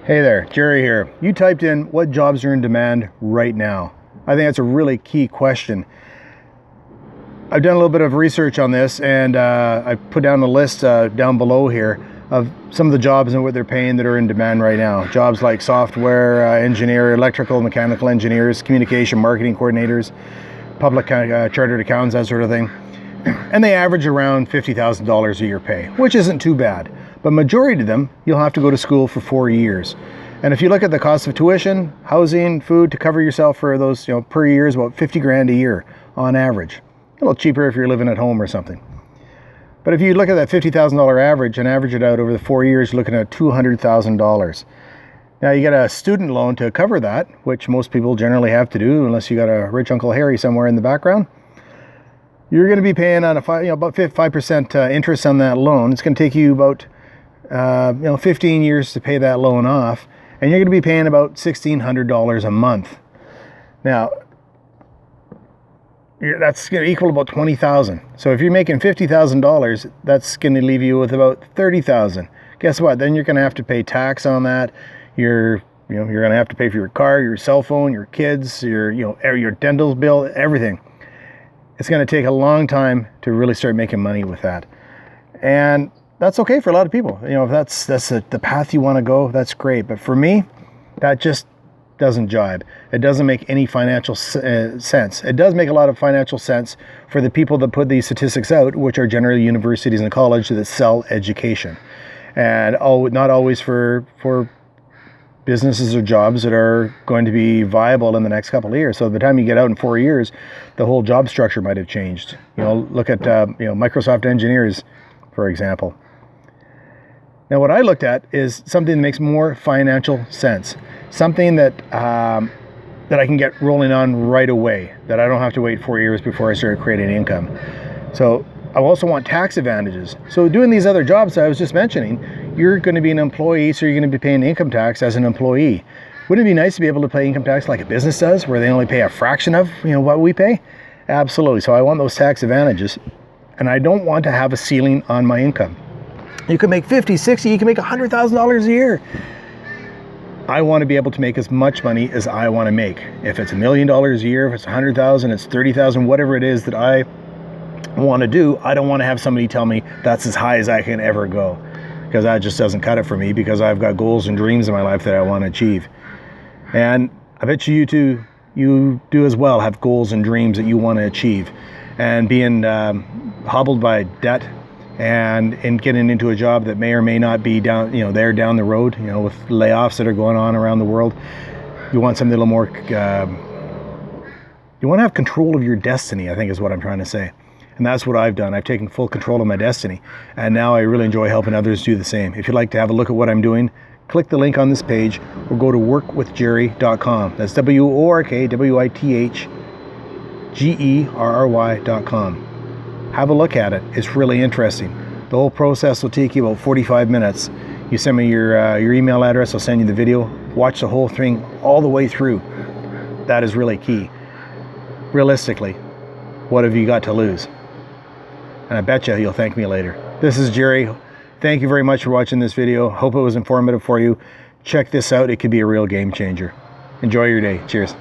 Hey there, Jerry here. You typed in what jobs are in demand right now. I think that's a really key question. I've done a little bit of research on this, and I put down a list down below here of some of the jobs and what they're paying that are in demand right now. Jobs like software engineer, electrical, mechanical engineers, communication, marketing coordinators, public chartered accountants, that sort of thing. And they average around $50,000 a year pay, which isn't too bad. But majority of them, you'll have to go to school for 4 years. And if you look at the cost of tuition, housing, food to cover yourself for those, per year is about 50 grand a year on average. A little cheaper if you're living at home or something. But if you look at that $50,000 average and average it out over the 4 years, you're looking at $200,000. Now you get a student loan to cover that, which most people generally have to do unless you got a rich Uncle Harry somewhere in the background. You're going to be paying on about 5% interest on that loan. It's going to take you about 15 years to pay that loan off, and you're going to be paying about $1,600 a month. Now, that's going to equal about $20,000. So if you're making $50,000, that's going to leave you with about $30,000. Guess what? Then you're going to have to pay tax on that. You're going to have to pay for your car, your cell phone, your kids, your dental bill, everything. It's going to take a long time to really start making money with that. And that's okay for a lot of people. If that's the path you want to go, that's great. But for me, that just doesn't jibe. It doesn't make any financial sense. It does make a lot of financial sense for the people that put these statistics out, which are generally universities and colleges that sell education. And not always for businesses or jobs that are going to be viable in the next couple of years. So by the time you get out in 4 years, the whole job structure might have changed. Look at Microsoft engineers, for example. Now what I looked at is something that makes more financial sense. Something that that I can get rolling on right away, that I don't have to wait 4 years before I start creating income. So I also want tax advantages. So doing these other jobs that I was just mentioning, you're going to be an employee, so you're going to be paying income tax as an employee. Wouldn't it be nice to be able to pay income tax like a business does, where they only pay a fraction of what we pay? Absolutely. So I want those tax advantages, and I don't want to have a ceiling on my income. You can make 50, 60, you can make $100,000 a year. I want to be able to make as much money as I want to make. If it's $1 million a year, if it's 100,000, it's 30,000, whatever it is that I want to do, I don't want to have somebody tell me that's as high as I can ever go, because that just doesn't cut it for me, because I've got goals and dreams in my life that I want to achieve. And I bet you do as well, have goals and dreams that you want to achieve. And being hobbled by debt and getting into a job that may or may not be down the road, with layoffs that are going on around the world, you want something a little more, you want to have control of your destiny, I think is what I'm trying to say. And that's what I've done. I've taken full control of my destiny. And now I really enjoy helping others do the same. If you'd like to have a look at what I'm doing, click the link on this page or go to workwithjerry.com. That's workwithgerry.com. Have a look at it. It's really interesting. The whole process will take you about 45 minutes. You send me your email address, I'll send you the video. Watch the whole thing all the way through. That is really key. Realistically, what have you got to lose? And I bet you'll thank me later. This is Jerry. Thank you very much for watching this video. Hope it was informative for you. Check this out. It could be a real game changer. Enjoy your day. Cheers.